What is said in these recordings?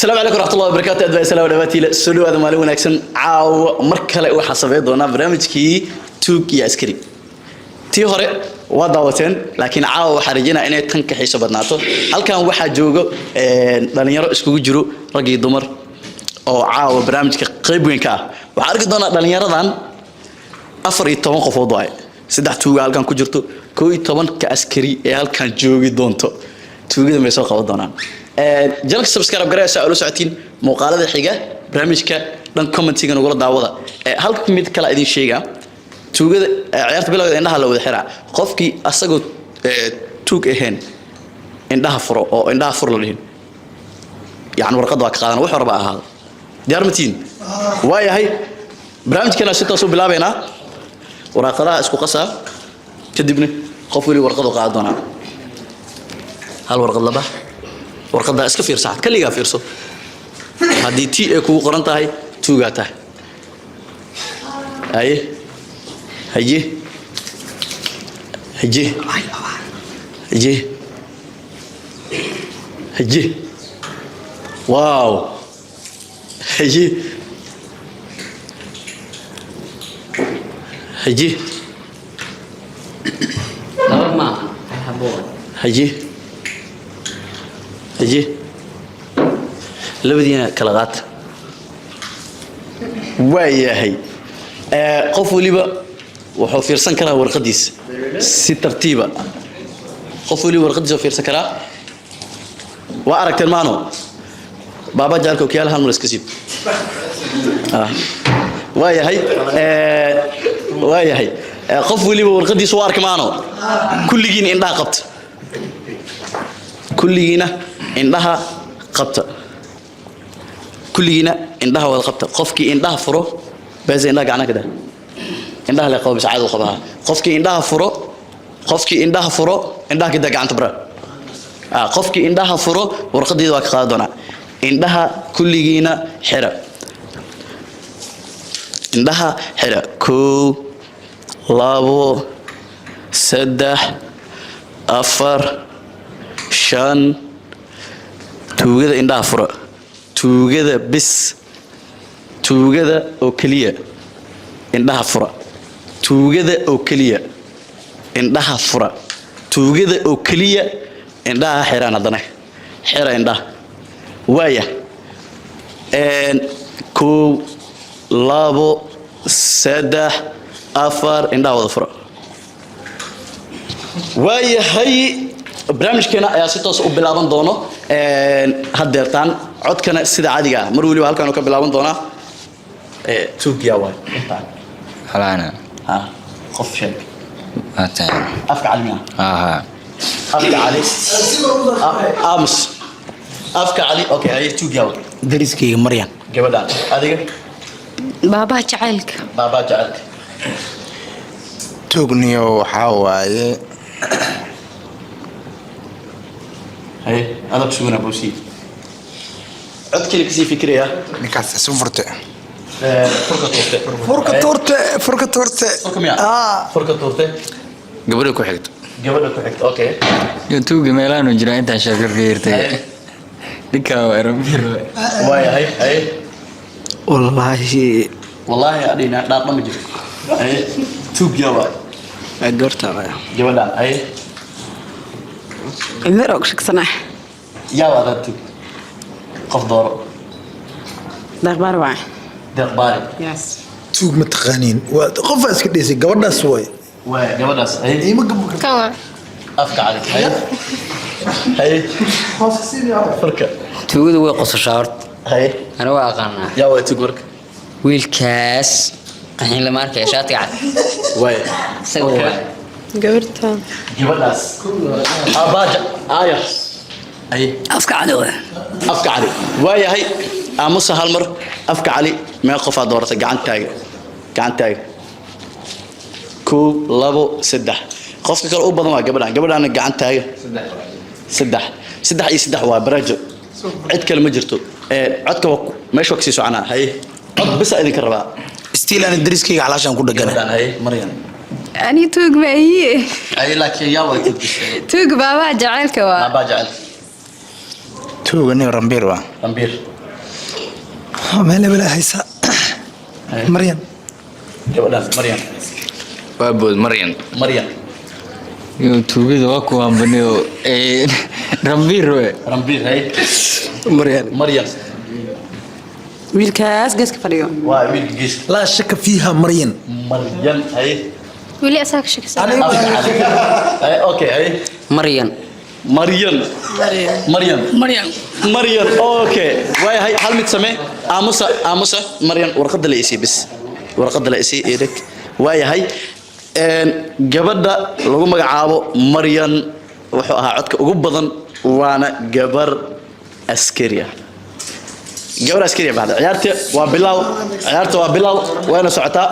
السلام عليكم ورحمة الله وبركاته. أدبا السلام عليكم السلو هذا مالو ناكسن عاو مركله وحسابي دونا برنامجكي توك يا عسكري تي هوري waa daawateen laakiin caawa waxa rajayna inay tan ka xiiso badnaato halkan waxa joogo dhalinyaro iskugu jiro rag iyo dumar oo caawa barnaamijka qayb weyn ka ah waxa arki doona dhalinyaradan 14 qofood waay saddex tuuga halkan ku jirto 12 ka askari ee halkan joogi doonto tuugada ma soo qaban doonaan jalka subscribe gareeysa oo la socotiin muuqaalada xiga barnaamijka dhan commentiga nagula daawada halka mid kala idin sheega tuugada ciyaarta bilowda indhaha la wada xiraa qofkii asagoo tuug ahayn indhaha furo oo indhaha fur la dhihin yaani warqad waa ka qaadan wax warba ahaado diyaar matiin waayahay barnaamijkana si toos u bilaabayna warqadaha isku qasaa kadibna qof wali warqad u qaad doona hal warqad laba warqada iska fiirso kaliya fiirso hadii tii ay kugu qoran tahay tuuga tahay ay هجي هجي هجي هجي واو هجي هجي ما هجي هجي لبدينا كلاغات ويا هي قف وليبا wuxuu fiirsan karaa warqadiis si tartiiba qof wali warqadiisa fiirsan karaa waa aragteen maano baba jaalko kiyaal hal mar iska siib waayahay qof wali warqadiisa waa arka maano kulligiina indhaha qabta kulligiina indhaha wada qabta qofkii indhaha furo baa indhaha gacana kada indhaha la qabo saacad u qabaha qofkii indhaha furo indhaha kida gacanta bara qofkii indhaha furo warqadeeda waa ka qaad doona indhaha kulligiina xira indhaha xira 1 2 3 4 5 tuugada indhaha furo tuugada bis tuugada oo kaliya indhaha furo tuugada oo kaliya indhaha fura tuugada oo kaliya indhaha xiraan hadana xira indhaha waaya 1 2 3 4 indhaha wada fura waaya hay barnaamijkeena ayaa si toos u bilaaban doono hadeertaan codkana sida caadiga ah mar waliba halkan oo ka bilaaban doona tuugya waay حلانا قف شيء أتى أفك علينا أفك علي أمس أفك علي أوكي هاي توجيو دريسكي مريم جبلان هذه بابا جعلك توغنيو حواي هاي هذا بشوفنا بوسي عد كلك زي فكرة نكاس سفرته فرقة تورتة فرقة تورتة قبل كو حقت أوكي ينتوق ميلان وجرا انت شاكر غيرتي ديكا ربير واي هاي والله أدينا لا نمجي هاي توق يا واي أقدرت جبلان هاي المرق شك صنع يا هذا توق قف دور دغبار واحد دقبالي يس توق متقانين وقف اسك ديسي غبداس واي غبداس اي ما كوا افك عليك هاي فركه توغد way qosashaart هاي ana waa aqaana يا way tugurk wiilkaas qaxin la markay shaati cad way sawirka قبرتها غبداس اباجا ايس اي افك علي افك علي واي هاي امس هالمر افك علي ما قفا دورته gacantaaga 2 2 3 qofka kale u badan waa gabadhan gacantaaga 3 iyo 3 waa barajo cid kale ma jirto codka meesha wax sii soconaa hay cod bis idin ka rabaa stiil aan dariskayga calaashan ku dhaganay hay maryan أني توق بأيه أي لك يا ولد توق بابا جعلك بابا جعلك توق إني رمبير رمبير meel bala haysa Maryan gabadhan Maryam waa bood Maryan Maryam iyo tuugada waa ku ambaniyo Rambiir hay Maryam wiilkaas geeska fadhiyo waa wiil gees la shaka fiiha Maryan hay ولي أساك شكسر hay okay hay Maryan Maryam okay way hay hal mid samee aamusa Maryam warqada la isii bis warqada la isii eedik way hay gabadha lagu magacaabo Maryam wuxuu ahaa codka ugu badan waana gabar askariya baad ciyaarta waa bilaw wayna socotaa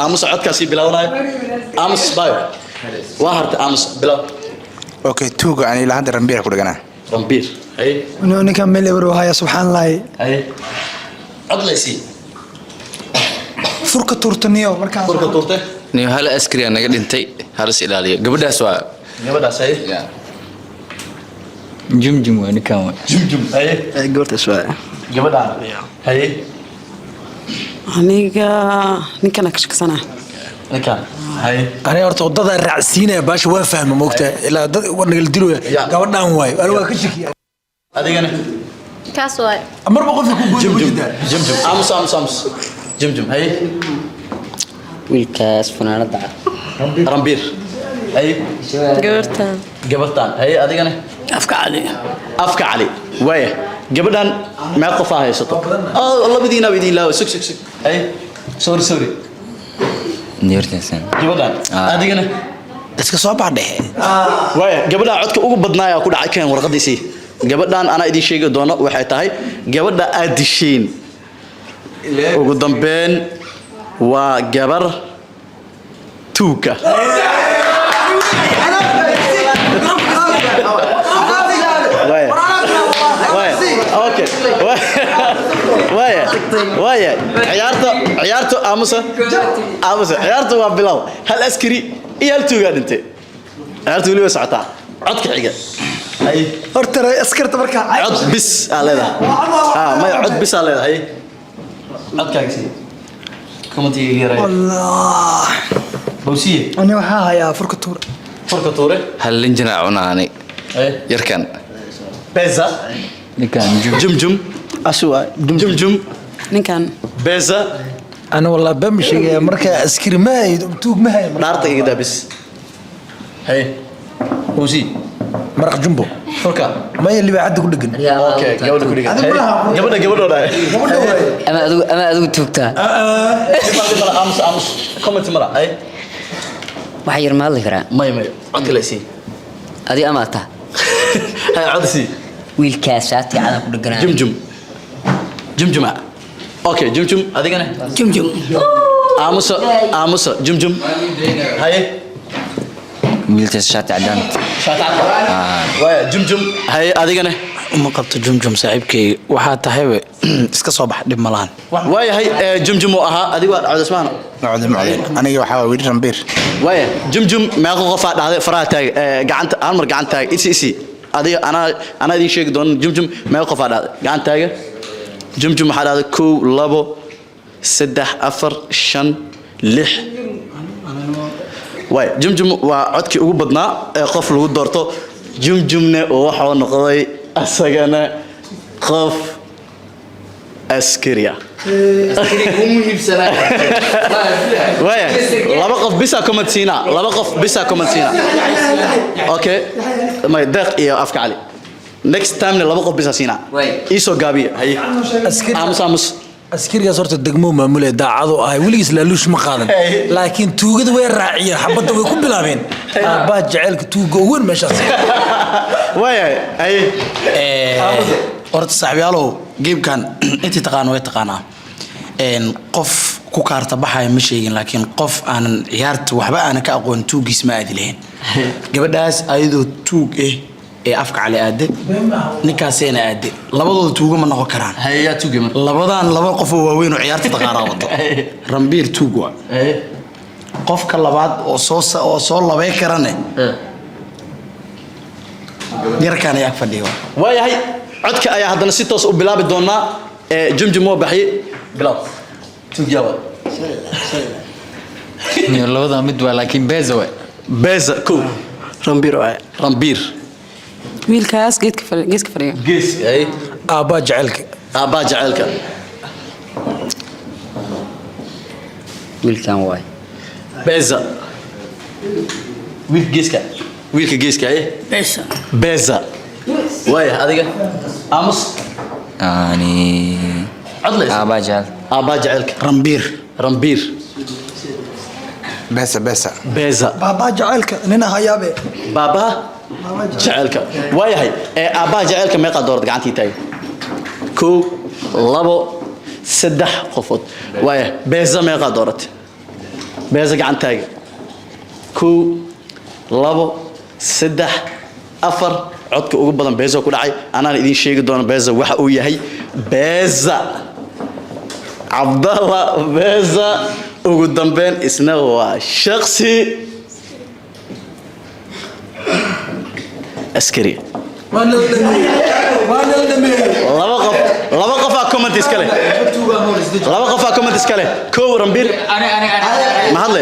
aamusa codkaasi bilawnaay aamus bayo waa harta aamus bilaw اوكي توغا اني لا هذا رمبير ku dhagana رمبير اي ninka meel baro haya subhanallah اي عدلسي furka turtaniyo markaa furka turte niyo hal askari naga dhintay halis ilaaliyo gabadhaas waa gabadhaas ay jumjum waa ninkan waa jumjum ay goortaas waa gabadhaan ay aniga ninkana ka shaqsana ninkan ay ani horta wadada raacsiinaya baasha waa fahmo moogtaa ilaa dad wanagal diloya gabadhan waay ani waa ka shakiya adigana كاسواي marba qofka ku go'do jumjum aamus jumjum ay wiilkaas funaanada رمبير ay gabartan ay adigana afka cali waaya gabadhan ma qof haysato labadiina idin laaw sug ay sorry niyartasan gabadhan adigana iska soo baxdhe waaya gabadha codka ugu badnaaya ku dhacay keen warqadiisii gabadhan ana idin sheegi doono waxay tahay gabadha aad dishiin ugu dambeyn waa gabar tuuka اوكي وايا عيارته امسه عيارته waa bilow hal askari iyo hal tuuga dhintay عيارته wali waa socotaa codka xiga ay horta askarta marka cod bis aleeda ma cod bis aleeda ay codkaagsi commentiga yaray Allah bawsiye ani waxa haya furka tuure hal linjana cunaani yarkan beza ninkan jumjum aswa jumjum ninkan beza ana wallahi bam sheegay marka askari ma hay tuug ma hay dhaarta iga dabis hay bawsi maraq jumbo furka ma yeli bacad ku dhagan okay gabadha ku dhigan gabadha ama adigu tuugtaa aamus comment mara ay waxa yar ma hadli karaa may codkalasi adi ama taa hay codsi wiilkaas shaati cadan ku dhaganaa jumjuma okay jumjum adigana aamusa jumjum hay wiilkaas shaati cadan waaya jumjum hay adigana uma qabto jumjum saaxiibkay waxa tahay iska soo bax dhib malahan waaya hay jumjum oo ahaa adigu aad codasmaan aniga waxa waa wiil rambir waaya jumjum meeqa qof aad dhahday faraha taag gacanta hal mar gacanta taag isi adiga ana idin sheegi doon jumjum meeqa qof aad dhahday gacanta taaga jumjum waxa dhahday 1 2 3 4 5 6 waay jumjum waa codkii ugu badnaa ee qof lagu doorto jumjumna oo waxa uu noqday asagana qof askariya waaya laba qof bisa comment siina okay may deeq iyo afka cali next time laba qof bisa siina iso gaabiya hay aamus askarigaas horta degmo maamulay daacado ah waligiis laaluush ma qaadan laakiin tuugada way raaciyeen xabada way ku bilaabeen baa jaceelka tuuga weyn meeshaas waaya ay horta saaxiibayaalow geemkan intii taqaan way taqaanaa qof ku kaarta baxay ma sheegin laakiin qof aan ciyaarta waxba aan ka aqoon tuugiis ma aadi lahayn gabadhaas ayadoo tuug ee afka cali aade ninkaasina aade labadooda tuuga ma noqon karaan haya tuugama labadan laba qof oo waaweyn oo ciyaarta taqaanaa wato rambiir tuug waa qofka labaad oo soo labay karane yarkaan ay ag fadhiyo waayahay codka ayaa haddana si toos u bilaabi doonaa جمجم مو بحي بلاد تجاوب labada mid waa laakiin beeza way بيزا كو رمبير wiilkaas geeska fadhiyo جيس اي aabbaa jaceylka ابا جعلك wiilkan waay بيزا ويلك جيسكا اي بيزا واي هذيك امس yani عضلة aabaa jecel ابا جعلك رمبير beesa beesa بيزا aabbaa jaceylka nina hayaabe بابا جعلك واي هاي ابا جعلك ما يقدر قعنتي تاي كو لبو سدح قفوت واي بيزا ما يقدرت بيزا قعنتاي كو لبو سدح أفر عدك ugu badan beeza ku dhacay anaan idin sheegi doono beeza waxa uu yahay beeza Abdallah beeza ugu dambeyn isna waa shakhsi askari laba qof comment iskale كو رمبير ما هذا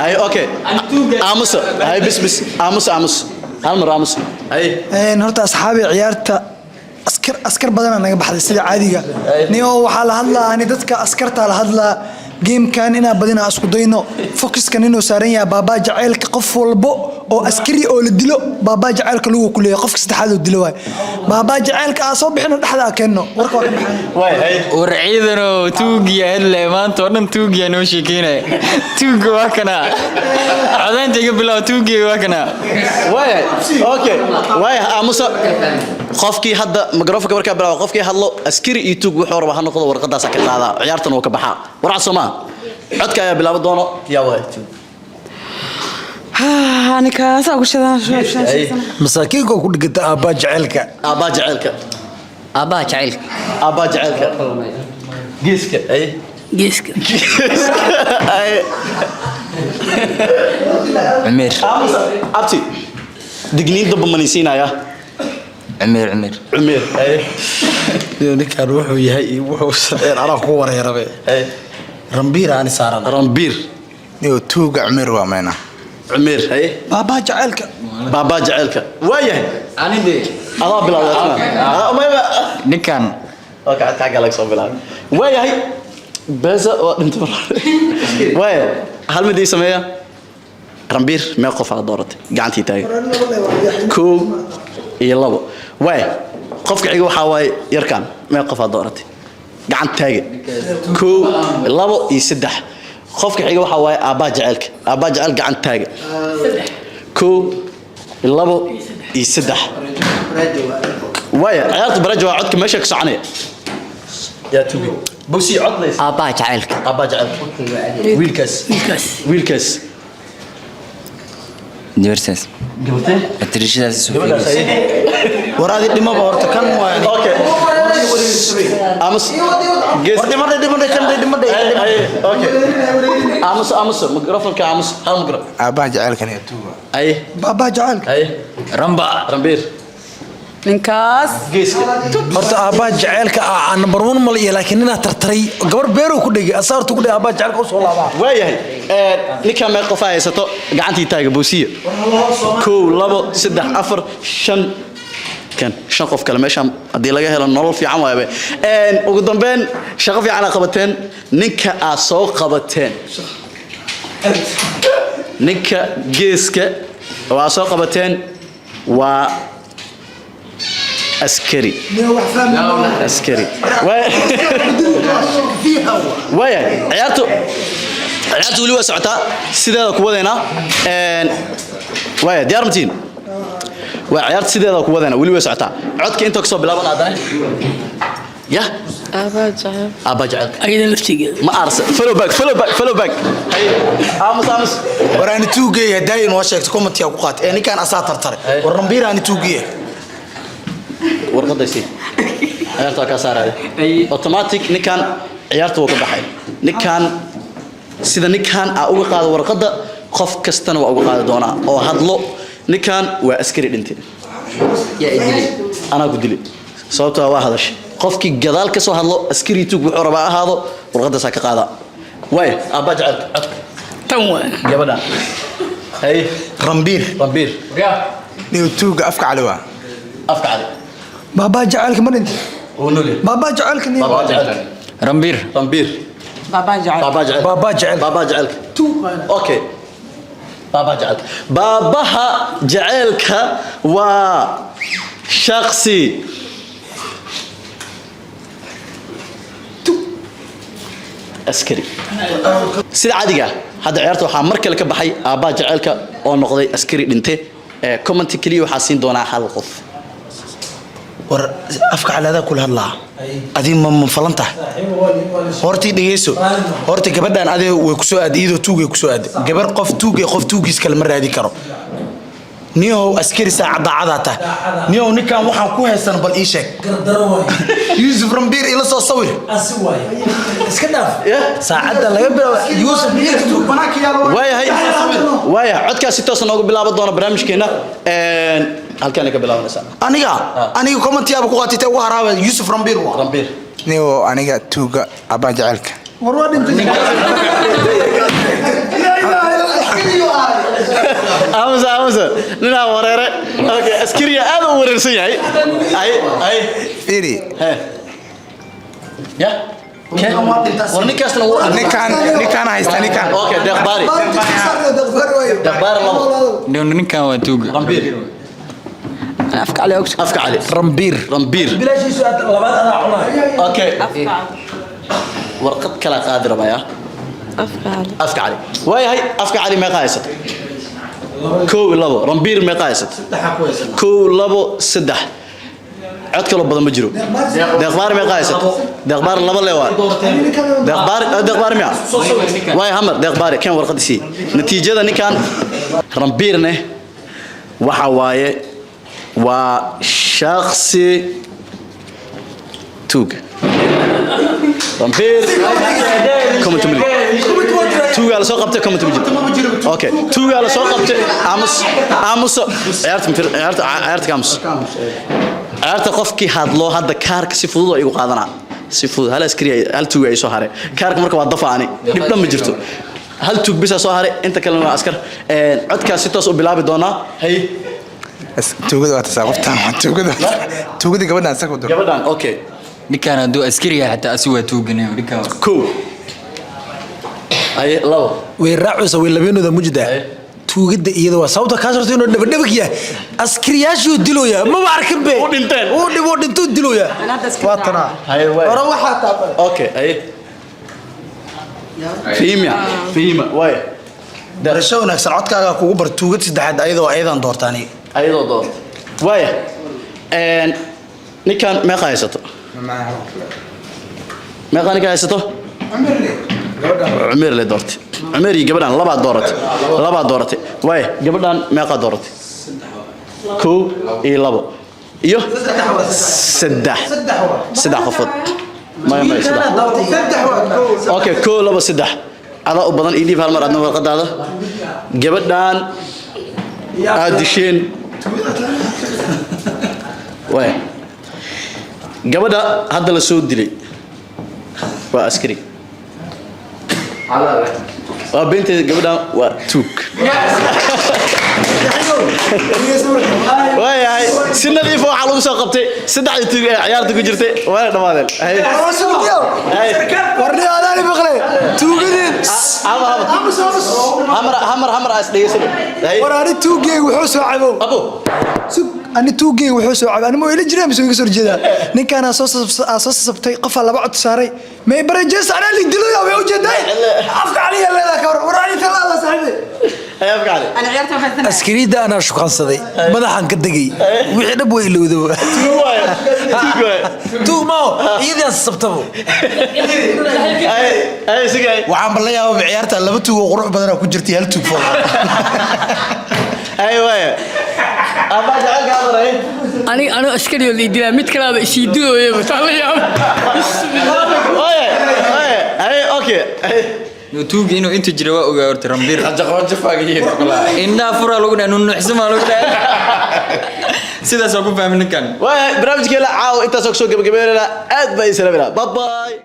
أي أوكي أمس أي بس أمس هالمرة أمس أي horta asxaabi ciyaarta askar badan naga baxday sida caadiga niyo waxa la hadlaa ani dadka askarta la hadlaa gamekan ina badina isku dayno focuskan inuu saaran yahay baaba jaceylka qof walbo oo askari oo la dilo baaba jaceylka lagu kuleeyo qofka saddexaad oo dilo waay baaba jaceylka aan soo bixino dhaxda keeno warka waa ka baxay واي هاي war ciidano tuugiya hadle maanta oo dhan tuugiya noo sheekeynay tuuga waa kana codaynta iga bilaw tuugiya waa kana واي أوكي واي أمس قفكي هذا مقرفك بركة بلا قفكي هذا أسكري يتوق وحور بحنا قدر ورقة سكت هذا عيارتنا وكبحة ورع سما عدك يا بلا بدونه يا واي أنا كاس أقول شيء masaakiinka ku dhigata aabbaa jaceylka أبا جعلك aabbaa jaceylka أبا جعلك جيسك أي geeska أي عمير أمس أبتي دقنين ضب منيسينا يا عمير عمير أي ninkan wuxuu yahay wuxuu sameeyay anaa ku wareerabe أي rambiir aan saaran رمبير niyo tuuga cumir waa meena عمير أي baaba jaceylka بابا جعلك وايه ani de الله بلا ما ninkan اوكي تعال لك صوب بلا وايه بس انت وايه هل مدي سميه رمبير ما يقف على دورته قعنتي تاي كو يلا وايه قفك عيقو حواي يركان ما يقف على دورته قعنت تاي كو لبو يسدح قفك عيقو حواي ابا جعلك قعنت تاي كو لبو يسدح وايه عيالت برجوا عدك ماشي كسعنيه يا توبي بوسي عد ليس aabbaa jaceylka ابا جعلك ويلكس divorces قلتي atrishadaas soo waraadi dhimaba horta kan waa اوكي امس جيس اوكي امس ميكروفون كامس هل ميكروفون aabbaa jaceylkan iyo tuuga اي baaba jaceylka اي ramba رمبير ninkaas جيس horta aabbaa jaceylka aan number 1 mal iyo laakiin inaa tartaray gabar beeru ku dhigay asaartu ku dhigay aabbaa jaceylka u soo laabaa waayahay ninka ma qof haysato gacantii taaga boosiyo koo labo saddex afar shan kan shan qof kale meeshan hadii laga helo nolol fiican waaye ugu dambeyn shaqo fiican qabateen ninka aad soo qabateen ninka geeska waa soo qabateen waa askari askari وايه عيارته ولي وسعتها سيده كودينا وايه ديار متين وعيارته سيده كودينا ولي وسعتها عدك انت كسو بلابن ادنا يا ابا جعل ayada laftigeeda ما ارسل فلو باك هي امس waraani tuugay haday noo sheegto comment ku qaat ninkan asaa tartare war rambiir aan tuugay warqadaysi عيارته ka saaray automatic ninkan عيارته wuu ka baxay ninkan sida ninkan aa uga qaado warqada qof kastana waa uga qaadi doona oo hadlo ninkan waa askari dhintay yaa idilay ana ku dilay sababtoo waa hadash qofkii gadaal ka soo hadlo askari tuug wuxuu rabaa ahaado warqadaas ka qaada way aba jacel tan waa gabadha hay rambiir niyo tuuga afka cali waa afka cali baabaa jacaylka ma dhinta oo nole baabaa jacaylka niyo baba jacel Rambir. Baba jacayl. baba jacel baba jacel okay baba jacel babaha jacelka waa shakhsi askari sida caadiga hadda ciyaarta waxaa mar kale ka baxay aabaa jaceelka oo noqday askari dhinte comment kaliya waxaa siin doonaa hal qof war afka calaada kula hadlaa adii ma falanta horti dhigeyso horti gabadhan adee way ku soo aad iyadoo tuugay ku soo aad gabar qof tuugis kale ma raadi karo niyow askari saacada cadata niyow ninkan waxaan ku haysan bal ii sheeg Yusuf Rambiir ila soo sawir asi waay iska dhaaf saacada laga bilaabo Yusuf Rambiir tuug banaanka yaalo waaya codkaasi toos noogu bilaabo doona barnaamijkeena halkaan ka bilaabanaysaa aniga commentiyaaba ku qaatay ugu haraaba Yusuf Rambiir waa Rambiir niyo aniga tuuga abaa jacaylka war waa dhintay amsa nina wareere okay askariga aad u wareersan yahay ay fiiri ya warninkaasna ninkaan haysta ninkaan okay deqbari labo ninkan waa tuuga Rambiir afka cali og afka cali Rambiir bilaashiisu aad labaad adaa cunay okay warqad kala qaadi rabaya afka cali waayahay afka cali meeqa haysato kow labo Rambiir meeqa haysato kow labo saddex cod kale badan ma jiro deqbaar meeqa haysato deqbaar laba leewa deqbaar miya waay hamar deqbaar kan warqadiisi natiijada ninkan Rambiirne waxa waaye waa shakhsi tuug Rambiir comment me tuuga la soo qabtay comment me okay tuuga la soo qabtay aamus ciyaarta ciyaarta qofkii hadlo hadda kaarka si fudud ay u qaadanaa si fudud hal askari hal tuuga ay soo haray kaarka marka waa dafaani dibna ma jirto hal tuug bisa soo haray inta kale waa askar codkaas si toos u bilaabi doona hay tuugada waa tasaaquftaan tuugada gabadhan saku dur gabadhan okay ninkan hadduu askari yahay xataa asi waa tuuganayo ninkan kow ay labo way raacaysa way labeenooda mujda tuugada iyada waa sababta ka sartay inuu dhabadhabak yahay askariyaashu dilooya ma arkin be u dhinteen oo dhinto dilooya waa tana hay way war waxa taabay okay ay fiima way darasho wanaagsan codkaaga kugu bar tuugad saddexaad ayadoo doortaani ayadoo door way ninkan meeqa haysato meeqa ninka haysato عمير اللي دورتي عمير يجبران لبا دورتي واي جبران ما قدرتي كو إيه لبا إيوه سدح خفض ما سدح أوكي كو لبا سدح هذا أبدا إيدي في هالمرة أدنى القد هذا جبران أدشين واي جبران هذا السود دلي وأسكري وبنت قبلها وتوك واي هاي سنة اللي فوق على وسق قبتي سدع عيارتك جرتي وانا دمادل هاي warni aadaani baqlay tuugadeen همر أصلي يسلم war ani tuugay wuxuu soo cabo أبو ani tuugay wuxuu soo cabo ani ma ila jiraa misoo iga soo jeeda ninkaan soo sabtay qof laba cod saaray may barajees ana li dilayo way u jeeday afka caliya leedahay ka war ani talaada saaxiibay هاي أفكار علي أنا عيرت ما فهمت askarida ana shuqansaday madaxan ka dagay wixii dhab way ilowdo tuugmo iyada sabtabo هاي سجاي waxaan balayaa ciyaarta laba tuug oo qurux badan ku jirtay hal tuug fooq هاي واي أبغى جعل قادر هاي أنا أشكري اللي دي ميت كلام يشيدوا يا بتعمل هاي أوكي tuuga inuu inta jira waa ogaa horta Rambiir inda fura lagu dhahay inuu nuxsama lagu dhahay sidaas oo ku fahmin kan برنامج كلا عاو انت سوق سوق قبل قبل لا اد باي سلام باي باي